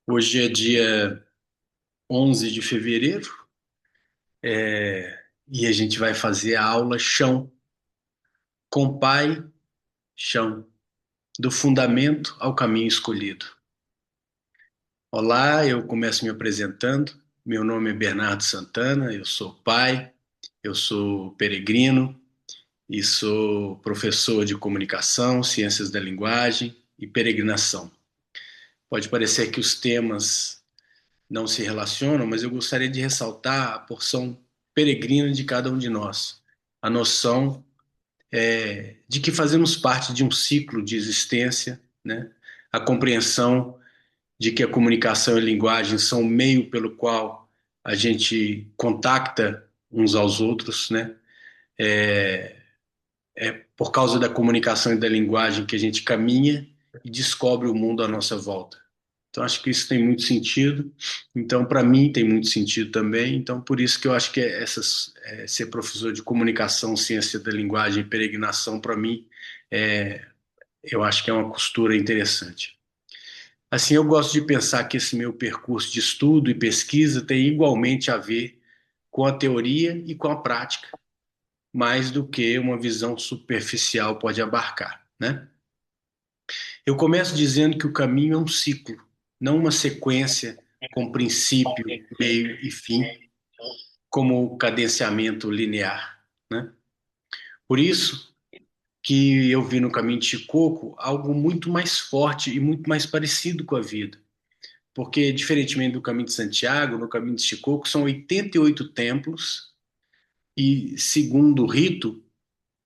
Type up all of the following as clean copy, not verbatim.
Hoje é dia 11 de fevereiro, e a gente vai fazer a aula chão, com pai, chão, do fundamento ao caminho escolhido. Olá, eu começo me apresentando. Meu nome é Bernardo Santana, eu sou pai, eu sou peregrino e sou professor de comunicação, ciências da linguagem e peregrinação. Pode parecer que os temas não se relacionam, mas eu gostaria de ressaltar a porção peregrina de cada um de nós, a noção de que fazemos parte de um ciclo de existência, né? A compreensão de que a comunicação e a linguagem são o meio pelo qual a gente contacta uns aos outros, né? É por causa da comunicação e da linguagem que a gente caminha e descobre o mundo à nossa volta. Então, acho que isso tem muito sentido. Então, para mim, tem muito sentido também. Então, por isso que eu acho que ser professor de comunicação, ciência da linguagem e peregrinação, para mim, é, eu acho que é uma costura interessante. Assim, eu gosto de pensar que esse meu percurso de estudo e pesquisa tem igualmente a ver com a teoria e com a prática, mais do que uma visão superficial pode abarcar, né? Eu começo dizendo que o caminho é um ciclo, não uma sequência com princípio, meio e fim, como o cadenciamento linear, né? Por isso que eu vi no caminho de Shikoku algo muito mais forte e muito mais parecido com a vida. Porque, diferentemente do caminho de Santiago, no caminho de Shikoku são 88 templos e, segundo o rito,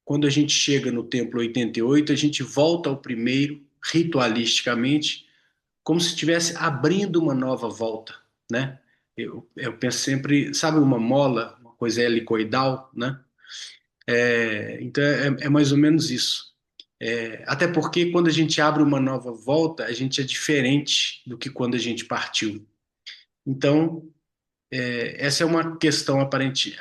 quando a gente chega no templo 88, a gente volta ao primeiro ritualisticamente como se estivesse abrindo uma nova volta, né? Eu penso sempre, sabe uma mola, uma coisa helicoidal, né? Então é mais ou menos isso. Até porque quando a gente abre uma nova volta, a gente é diferente do que quando a gente partiu. Então, essa é uma questão aparente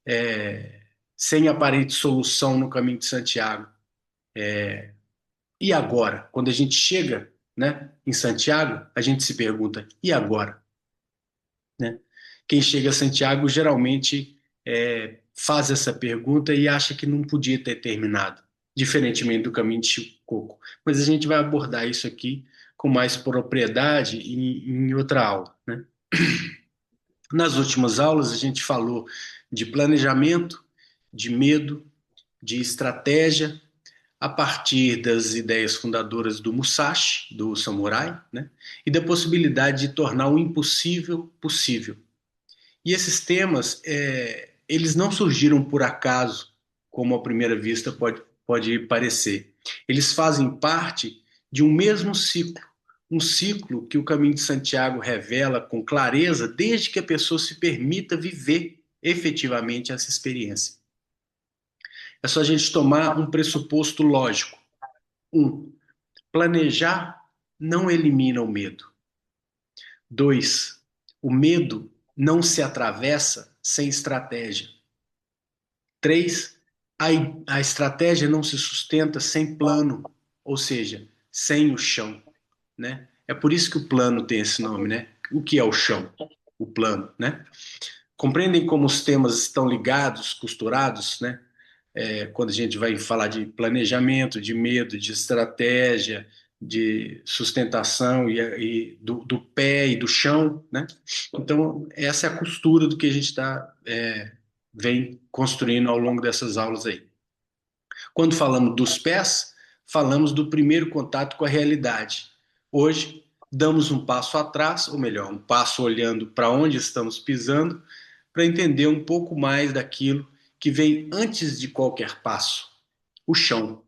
é, sem aparente solução no caminho de Santiago. E agora? Quando a gente chega, né, em Santiago, a gente se pergunta: e agora? Né? Quem chega a Santiago geralmente faz essa pergunta e acha que não podia ter terminado, diferentemente do caminho de Chicoco. Mas a gente vai abordar isso aqui com mais propriedade em outra aula, né? Nas últimas aulas, a gente falou de planejamento, de medo, de estratégia, a partir das ideias fundadoras do Musashi, do samurai, né? E da possibilidade de tornar o impossível possível. E esses temas, eles não surgiram por acaso, como à primeira vista pode parecer. Eles fazem parte de um mesmo ciclo, um ciclo que o Caminho de Santiago revela com clareza desde que a pessoa se permita viver efetivamente essa experiência. É só a gente tomar um pressuposto lógico. Um, planejar não elimina o medo. Dois, o medo não se atravessa sem estratégia. Três, a, a estratégia não se sustenta sem plano, ou seja, sem o chão, né? É por isso que o plano tem esse nome, né? O que é o chão? O plano, né? Compreendem como os temas estão ligados, costurados, né? Quando a gente vai falar de planejamento, de medo, de estratégia, de sustentação e do pé e do chão, né? Então, essa é a costura do que a gente vem construindo ao longo dessas aulas aí. Quando falamos dos pés, falamos do primeiro contato com a realidade. Hoje, damos um passo atrás, ou melhor, um passo olhando para onde estamos pisando, para entender um pouco mais daquilo que vem antes de qualquer passo, o chão.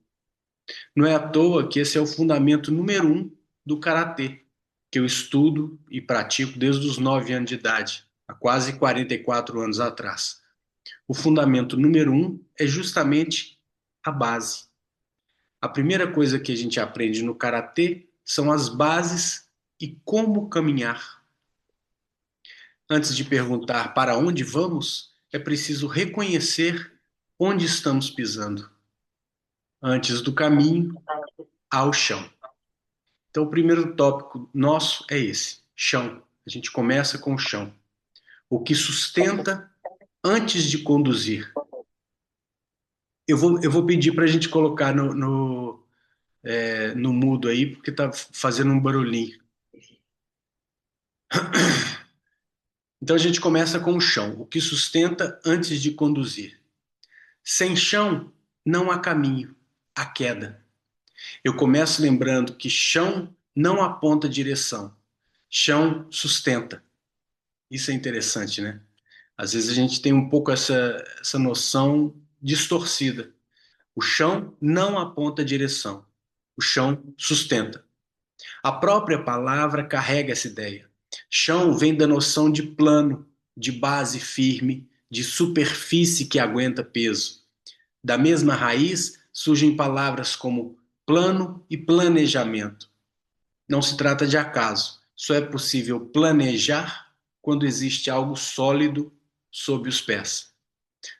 Não é à toa que esse é o fundamento número um do karatê, que eu estudo e pratico desde os 9 anos de idade, há quase 44 anos atrás. O fundamento número um é justamente a base. A primeira coisa que a gente aprende no karatê são as bases e como caminhar. Antes de perguntar para onde vamos, é preciso reconhecer onde estamos pisando. Antes do caminho, ao chão. Então, o primeiro tópico nosso é esse: chão. A gente começa com o chão. O que sustenta antes de conduzir. Eu vou pedir para a gente colocar no mudo aí, porque está fazendo um barulhinho. Então a gente começa com o chão, o que sustenta antes de conduzir. Sem chão, não há caminho, há queda. Eu começo lembrando que chão não aponta direção, chão sustenta. Isso é interessante, né? Às vezes a gente tem um pouco essa noção distorcida. O chão não aponta direção, o chão sustenta. A própria palavra carrega essa ideia. Chão vem da noção de plano, de base firme, de superfície que aguenta peso. Da mesma raiz surgem palavras como plano e planejamento. Não se trata de acaso. Só é possível planejar quando existe algo sólido sob os pés.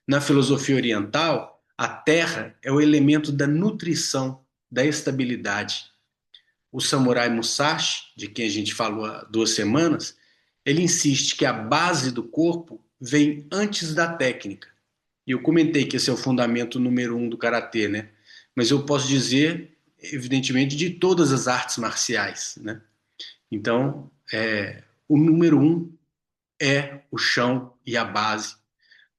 Na filosofia oriental, a terra é o elemento da nutrição, da estabilidade. O samurai Musashi, de quem a gente falou há 2 semanas, ele insiste que a base do corpo vem antes da técnica. E eu comentei que esse é o fundamento número 1 do karatê, né? Mas eu posso dizer, evidentemente, de todas as artes marciais, né? Então, o número 1 é o chão e a base,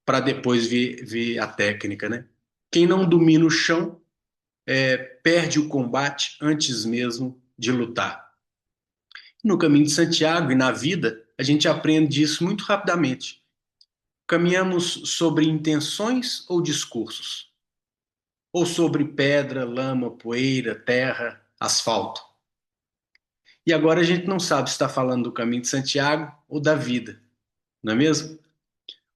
para depois vir a técnica, né? Quem não domina o chão perde o combate antes mesmo de lutar. No caminho de Santiago e na vida, a gente aprende isso muito rapidamente. Caminhamos sobre intenções ou discursos? Ou sobre pedra, lama, poeira, terra, asfalto? E agora a gente não sabe se está falando do caminho de Santiago ou da vida, não é mesmo?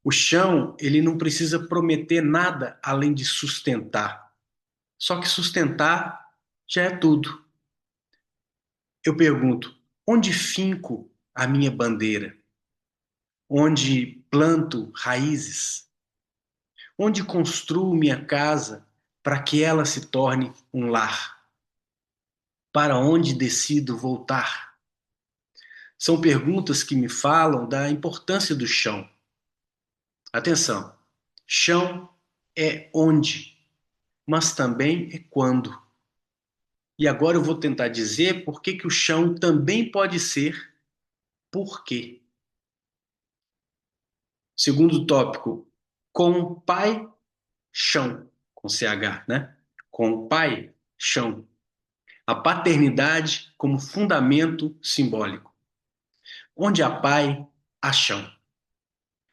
O chão, ele não precisa prometer nada além de sustentar. Só que sustentar já é tudo. Eu pergunto, onde finco a minha bandeira? Onde planto raízes? Onde construo minha casa para que ela se torne um lar? Para onde decido voltar? São perguntas que me falam da importância do chão. Atenção, chão é onde, mas também é quando. E agora eu vou tentar dizer por que que o chão também pode ser por quê. Segundo tópico, compaixão, com CH, né? Compaixão. A paternidade como fundamento simbólico. Onde há pai, há chão.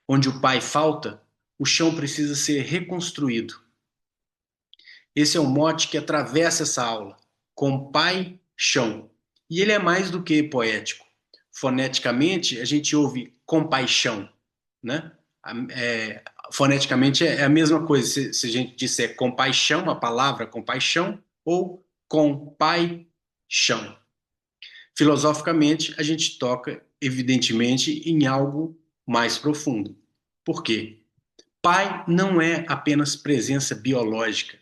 Onde o pai falta, o chão precisa ser reconstruído. Esse é o mote que atravessa essa aula. Com pai, chão. E ele é mais do que poético. Foneticamente, a gente ouve compaixão, né? Foneticamente é a mesma coisa. Se a gente disser compaixão, a palavra compaixão, ou compaixão. Filosoficamente, a gente toca, evidentemente, em algo mais profundo. Por quê? Pai não é apenas presença biológica.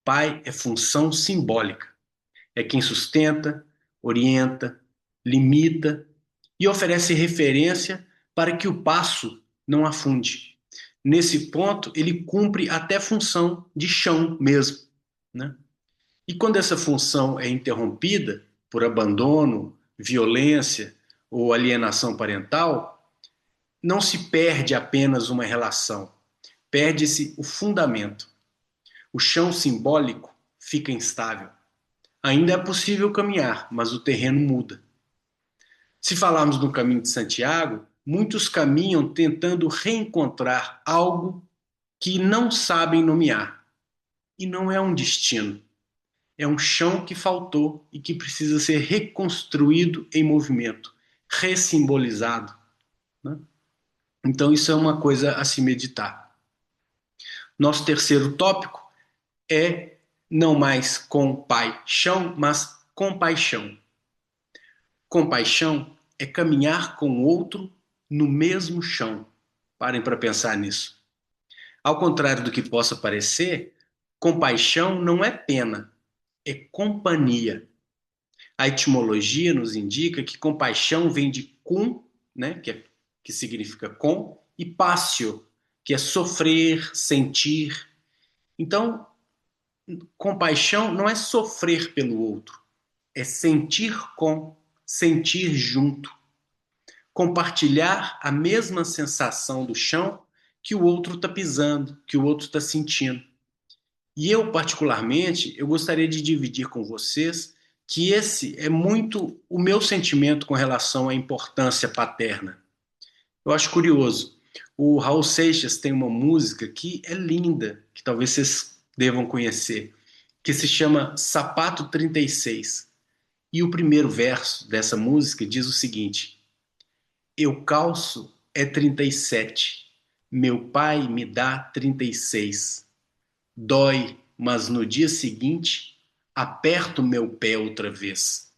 Pai é função simbólica. É quem sustenta, orienta, limita e oferece referência para que o passo não afunde. Nesse ponto, ele cumpre até função de chão mesmo, né? E quando essa função é interrompida por abandono, violência ou alienação parental, não se perde apenas uma relação, perde-se o fundamento. O chão simbólico fica instável. Ainda é possível caminhar, mas o terreno muda. Se falarmos do caminho de Santiago, muitos caminham tentando reencontrar algo que não sabem nomear. E não é um destino. É um chão que faltou e que precisa ser reconstruído em movimento, ressimbolizado, né? Então, isso é uma coisa a se meditar. Nosso terceiro tópico é não mais compaixão, mas compaixão. Compaixão é caminhar com o outro no mesmo chão. Parem para pensar nisso. Ao contrário do que possa parecer, compaixão não é pena, é companhia. A etimologia nos indica que compaixão vem de cum, né, que significa com, e passio, que é sofrer, sentir. Então, compaixão não é sofrer pelo outro, é sentir com, sentir junto, compartilhar a mesma sensação do chão que o outro está pisando, que o outro está sentindo. E eu, particularmente, eu gostaria de dividir com vocês que esse é muito o meu sentimento com relação à importância paterna. Eu acho curioso. O Raul Seixas tem uma música que é linda, que talvez vocês devam conhecer, que se chama Sapato 36. E o primeiro verso dessa música diz o seguinte: eu calço é 37, meu pai me dá 36. Dói, mas no dia seguinte aperto meu pé outra vez.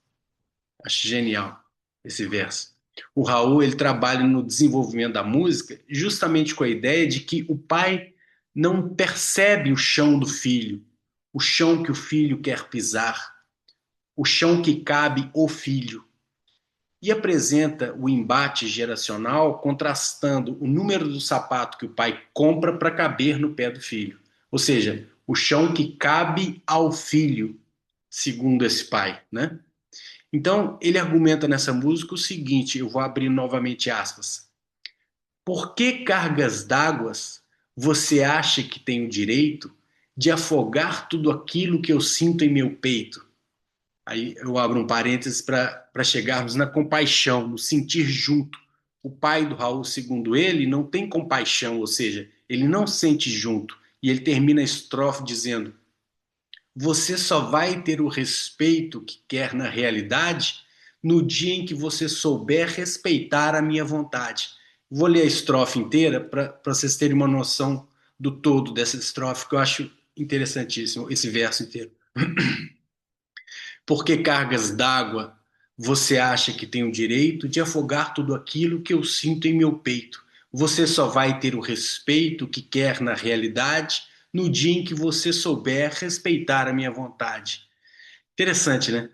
Acho genial esse verso. O Raul ele trabalha no desenvolvimento da música justamente com a ideia de que o pai não percebe o chão do filho, o chão que o filho quer pisar, o chão que cabe o filho. E apresenta o embate geracional contrastando o número do sapato que o pai compra para caber no pé do filho. Ou seja, o chão que cabe ao filho, segundo esse pai, né? Então, ele argumenta nessa música o seguinte, eu vou abrir novamente aspas. Por que cargas d'água você acha que tem o direito de afogar tudo aquilo que eu sinto em meu peito? Aí eu abro um parênteses para chegarmos na compaixão, no sentir junto. O pai do Raul, segundo ele, não tem compaixão, ou seja, ele não sente junto. E ele termina a estrofe dizendo: você só vai ter o respeito que quer na realidade no dia em que você souber respeitar a minha vontade. Vou ler a estrofe inteira para vocês terem uma noção do todo dessa estrofe, que eu acho interessantíssimo, esse verso inteiro. Por que cargas d'água você acha que tem o direito de afogar tudo aquilo que eu sinto em meu peito? Você só vai ter o respeito que quer na realidade no dia em que você souber respeitar a minha vontade. Interessante, né?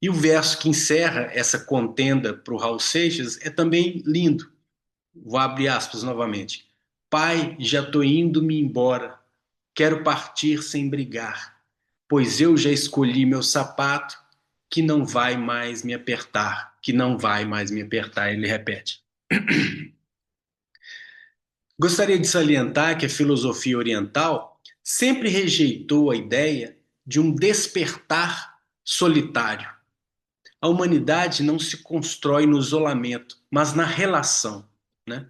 E o verso que encerra essa contenda para o Raul Seixas é também lindo. Vou abrir aspas novamente. Pai, já estou indo-me embora. Quero partir sem brigar, pois eu já escolhi meu sapato que não vai mais me apertar, que não vai mais me apertar, ele repete. Gostaria de salientar que a filosofia oriental sempre rejeitou a ideia de um despertar solitário. A humanidade não se constrói no isolamento, mas na relação, né?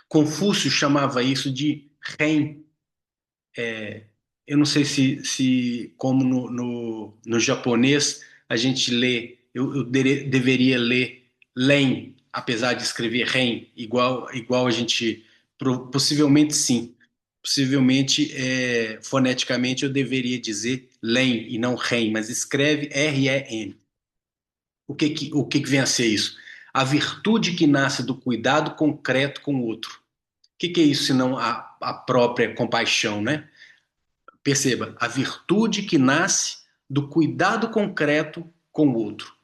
Confúcio chamava isso de ren. Eu não sei se como no japonês, a gente lê, deveria ler len, apesar de escrever ren, igual a gente, possivelmente sim. Possivelmente, foneticamente, eu deveria dizer len e não ren, mas escreve R-E-N. O que vem a ser isso? A virtude que nasce do cuidado concreto com o outro. O que é isso senão a própria compaixão, né? Perceba, a virtude que nasce do cuidado concreto com o outro.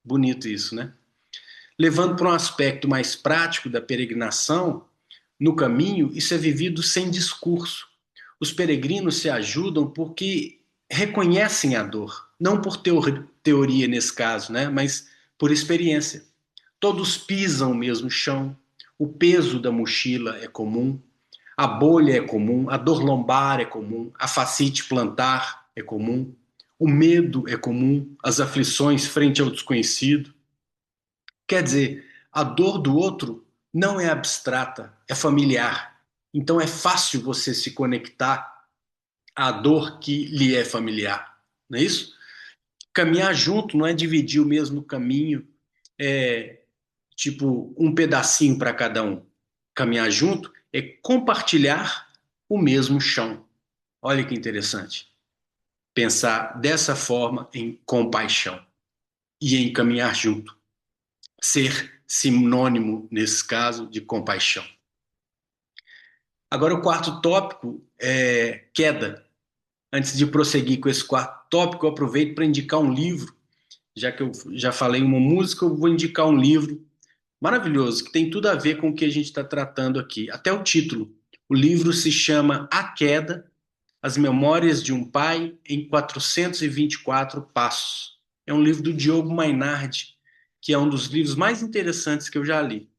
Bonito isso, né? Levando para um aspecto mais prático da peregrinação, no caminho, isso é vivido sem discurso. Os peregrinos se ajudam porque reconhecem a dor, não por teoria nesse caso, né? Mas por experiência. Todos pisam o mesmo chão, o peso da mochila é comum, a bolha é comum, a dor lombar é comum, a fascite plantar é comum, o medo é comum, as aflições frente ao desconhecido. Quer dizer, a dor do outro não é abstrata, é familiar. Então é fácil você se conectar à dor que lhe é familiar, não é isso? Caminhar junto não é dividir o mesmo caminho, é tipo um pedacinho para cada um. Caminhar junto é compartilhar o mesmo chão. Olha que interessante. Pensar dessa forma em compaixão e em caminhar junto. Ser sinônimo, nesse caso, de compaixão. Agora, o quarto tópico é queda. Antes de prosseguir com esse quarto tópico, eu aproveito para indicar um livro Já que eu já falei uma música, eu vou indicar um livro maravilhoso que tem tudo a ver com o que a gente está tratando aqui. Até o título. O livro se chama A Queda, As Memórias de um Pai em 424 Passos. É um livro do Diogo Mainardi, que é um dos livros mais interessantes que eu já li.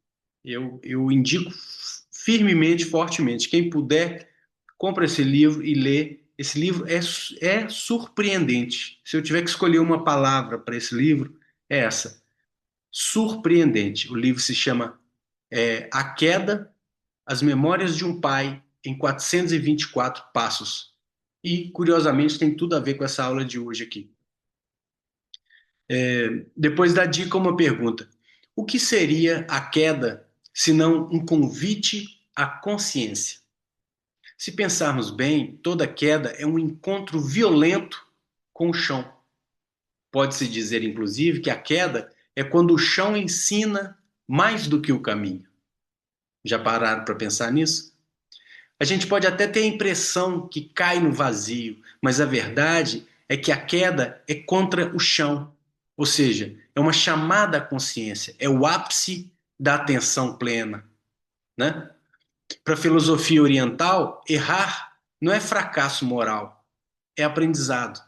Eu indico firmemente, fortemente. Quem puder, compra esse livro e lê. Esse livro é surpreendente. Se eu tiver que escolher uma palavra para esse livro, é essa: surpreendente. O livro se chama A Queda, As Memórias de um Pai em 424 Passos. E, curiosamente, tem tudo a ver com essa aula de hoje aqui. Depois da dica, uma pergunta: o que seria a queda se não um convite à consciência? Se pensarmos bem, toda queda é um encontro violento com o chão. Pode-se dizer, inclusive, que a queda é quando o chão ensina mais do que o caminho. Já pararam para pensar nisso? A gente pode até ter a impressão que cai no vazio, mas a verdade é que a queda é contra o chão. Ou seja, é uma chamada à consciência, é o ápice da atenção plena, né? Para a filosofia oriental, errar não é fracasso moral, é aprendizado.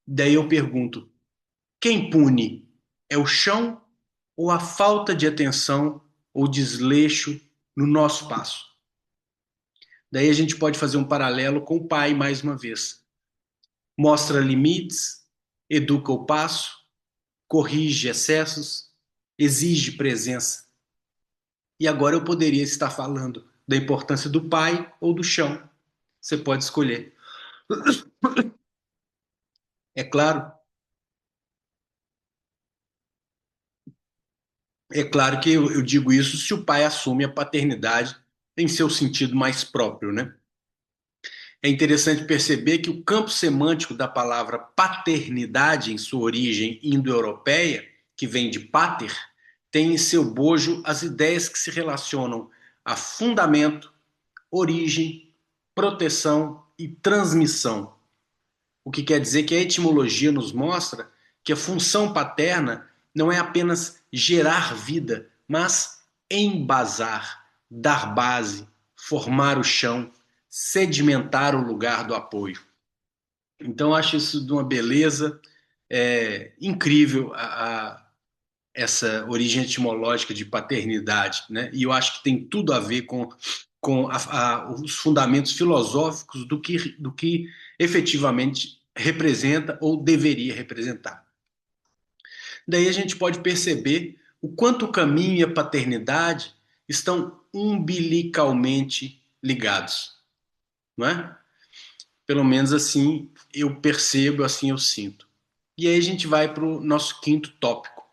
Daí eu pergunto: quem pune? É o chão ou a falta de atenção ou desleixo no nosso passo? Daí a gente pode fazer um paralelo com o pai mais uma vez. Mostra limites, educa o passo, corrige excessos, exige presença. E agora eu poderia estar falando da importância do pai ou do chão. Você pode escolher. É claro, é claro que eu digo isso se o pai assume a paternidade em seu sentido mais próprio, né? É interessante perceber que o campo semântico da palavra paternidade, em sua origem indo-europeia, que vem de pater, tem em seu bojo as ideias que se relacionam a fundamento, origem, proteção e transmissão. O que quer dizer que a etimologia nos mostra que a função paterna não é apenas gerar vida, mas embasar, dar base, formar o chão, sedimentar o lugar do apoio. Então, eu acho isso de uma beleza incrível, essa origem etimológica de paternidade, né? E eu acho que tem tudo a ver com os fundamentos filosóficos do que efetivamente representa ou deveria representar. Daí a gente pode perceber o quanto o caminho e a paternidade estão umbilicalmente ligados, não é? Pelo menos assim eu percebo, assim eu sinto. E aí a gente vai para o nosso quinto tópico.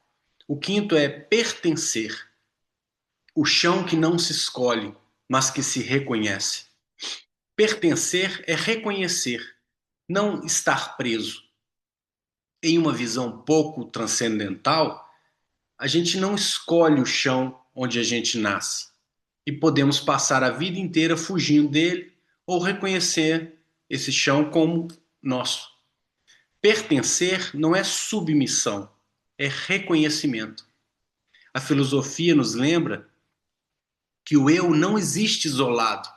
O quinto é pertencer, o chão que não se escolhe, mas que se reconhece. Pertencer é reconhecer, não estar preso. Em uma visão pouco transcendental, a gente não escolhe o chão onde a gente nasce e podemos passar a vida inteira fugindo dele ou reconhecer esse chão como nosso. Pertencer não é submissão, é reconhecimento. A filosofia nos lembra que o eu não existe isolado.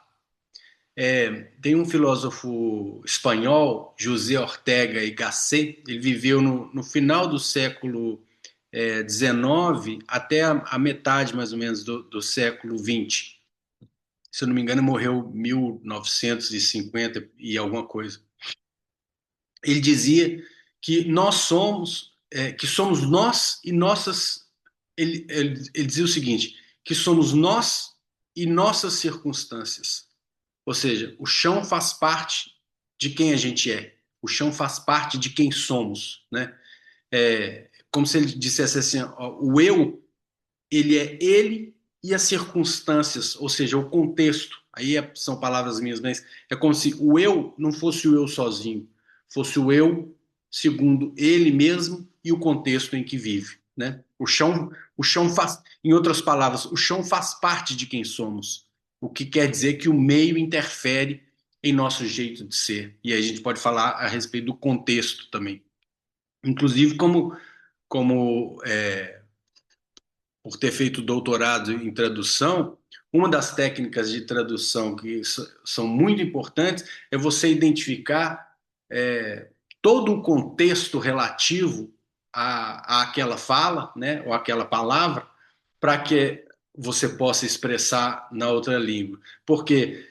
Tem um filósofo espanhol, José Ortega y Gasset, ele viveu no final do século XIX até a metade, mais ou menos, do século XX. Se eu não me engano, morreu em 1950 e alguma coisa. Ele dizia que nós somos, que somos nós e nossas. Ele dizia o seguinte: que somos nós e nossas circunstâncias. Ou seja, o chão faz parte de quem a gente é. O chão faz parte de quem somos, né? Como se ele dissesse assim: ó, o eu, ele é ele e as circunstâncias, ou seja, o contexto. Aí são palavras minhas, mas é como se o eu não fosse o eu sozinho, fosse o eu segundo ele mesmo e o contexto em que vive, né? O chão faz, em outras palavras, o chão faz parte de quem somos, o que quer dizer que o meio interfere em nosso jeito de ser. E aí a gente pode falar a respeito do contexto também. Inclusive, como como por ter feito doutorado em tradução, uma das técnicas de tradução que são muito importantes é você identificar todo o contexto relativo àquela fala, né, ou àquela palavra, para que você possa expressar na outra língua. Porque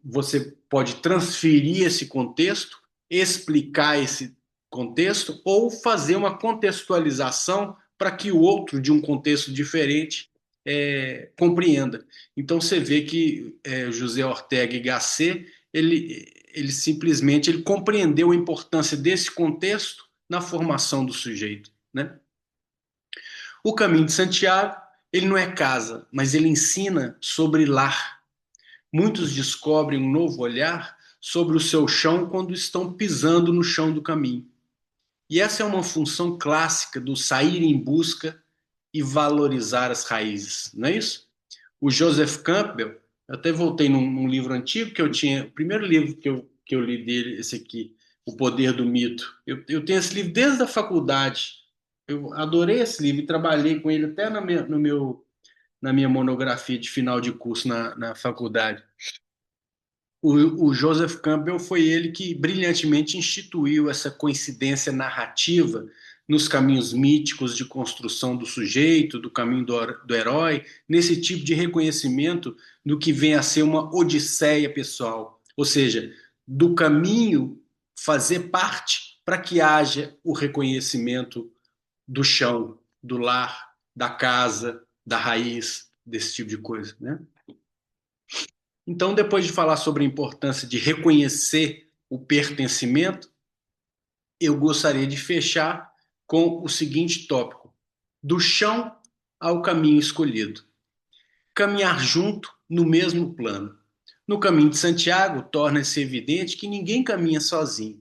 você pode transferir esse contexto, explicar esse contexto, ou fazer uma contextualização para que o outro, de um contexto diferente, compreenda. Então você vê que José Ortega y Gasset ele simplesmente ele compreendeu a importância desse contexto na formação do sujeito, né? O Caminho de Santiago ele não é casa, mas ele ensina sobre lar. Muitos descobrem um novo olhar sobre o seu chão quando estão pisando no chão do caminho. E essa é uma função clássica do sair em busca e valorizar as raízes, não é isso? O Joseph Campbell, eu até voltei num livro antigo que eu tinha, o primeiro livro que eu li dele, esse aqui, O Poder do Mito. Eu tenho esse livro desde a faculdade. Eu adorei esse livro e trabalhei com ele até na minha monografia de final de curso na faculdade. O Joseph Campbell foi ele que brilhantemente instituiu essa coincidência narrativa nos caminhos míticos de construção do sujeito, do caminho do herói, nesse tipo de reconhecimento do que vem a ser uma odisseia pessoal, ou seja, do caminho fazer parte para que haja o reconhecimento do chão, do lar, da casa, da raiz, desse tipo de coisa, né? Então, depois de falar sobre a importância de reconhecer o pertencimento, eu gostaria de fechar com o seguinte tópico: do chão ao caminho escolhido. Caminhar junto no mesmo plano. No caminho de Santiago, torna-se evidente que ninguém caminha sozinho.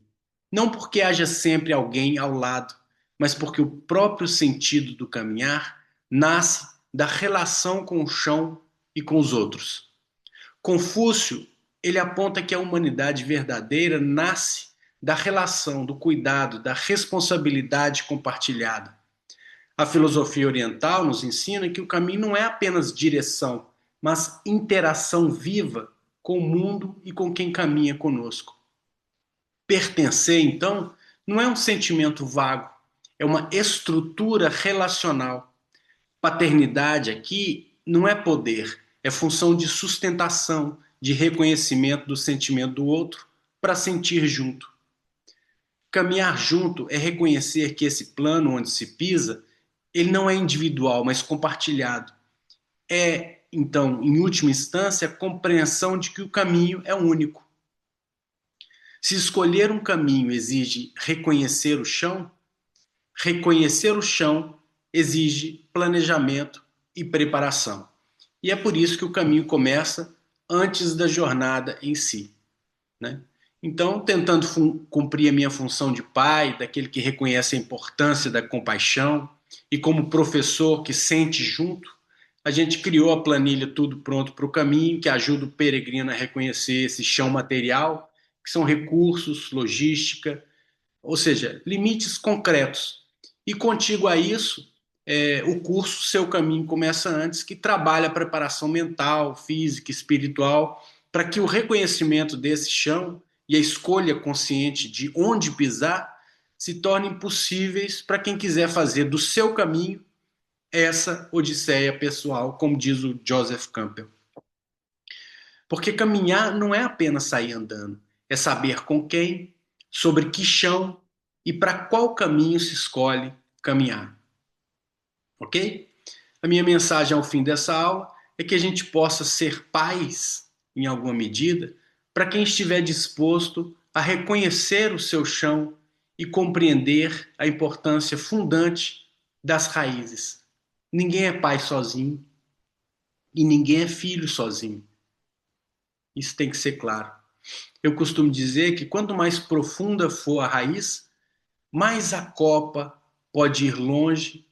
Não porque haja sempre alguém ao lado, mas porque o próprio sentido do caminhar nasce da relação com o chão e com os outros. Confúcio, ele aponta que a humanidade verdadeira nasce da relação, do cuidado, da responsabilidade compartilhada. A filosofia oriental nos ensina que o caminho não é apenas direção, mas interação viva com o mundo e com quem caminha conosco. Pertencer, então, não é um sentimento vago, é uma estrutura relacional. Paternidade aqui não é poder, é função de sustentação, de reconhecimento do sentimento do outro para sentir junto. Caminhar junto é reconhecer que esse plano onde se pisa, ele não é individual, mas compartilhado. É, então, em última instância, a compreensão de que o caminho é único. Se escolher um caminho exige reconhecer o chão exige planejamento e preparação. E é por isso que o caminho começa antes da jornada em si, né? Então, tentando cumprir a minha função de pai, daquele que reconhece a importância da compaixão, e como professor que sente junto, a gente criou a planilha Tudo Pronto para o Caminho, que ajuda o peregrino a reconhecer esse chão material, que são recursos, logística, ou seja, limites concretos. E contigo a isso, o curso Seu Caminho Começa Antes, que trabalha a preparação mental, física, espiritual, para que o reconhecimento desse chão e a escolha consciente de onde pisar se tornem possíveis para quem quiser fazer do seu caminho essa odisseia pessoal, como diz o Joseph Campbell. Porque caminhar não é apenas sair andando, é saber com quem, sobre que chão e para qual caminho se escolhe caminhar. Ok? A minha mensagem ao fim dessa aula é que a gente possa ser pais, em alguma medida, para quem estiver disposto a reconhecer o seu chão e compreender a importância fundante das raízes. Ninguém é pai sozinho e ninguém é filho sozinho. Isso tem que ser claro. Eu costumo dizer que quanto mais profunda for a raiz, mais a copa pode ir longe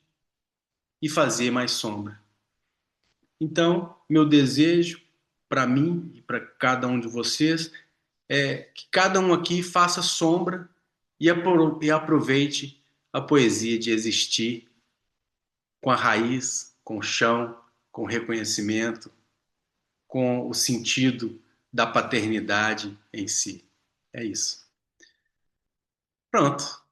e fazer mais sombra. Então, meu desejo para mim e para cada um de vocês é que cada um aqui faça sombra e aproveite a poesia de existir com a raiz, com o chão, com o reconhecimento, com o sentido da paternidade em si. É isso. Pronto.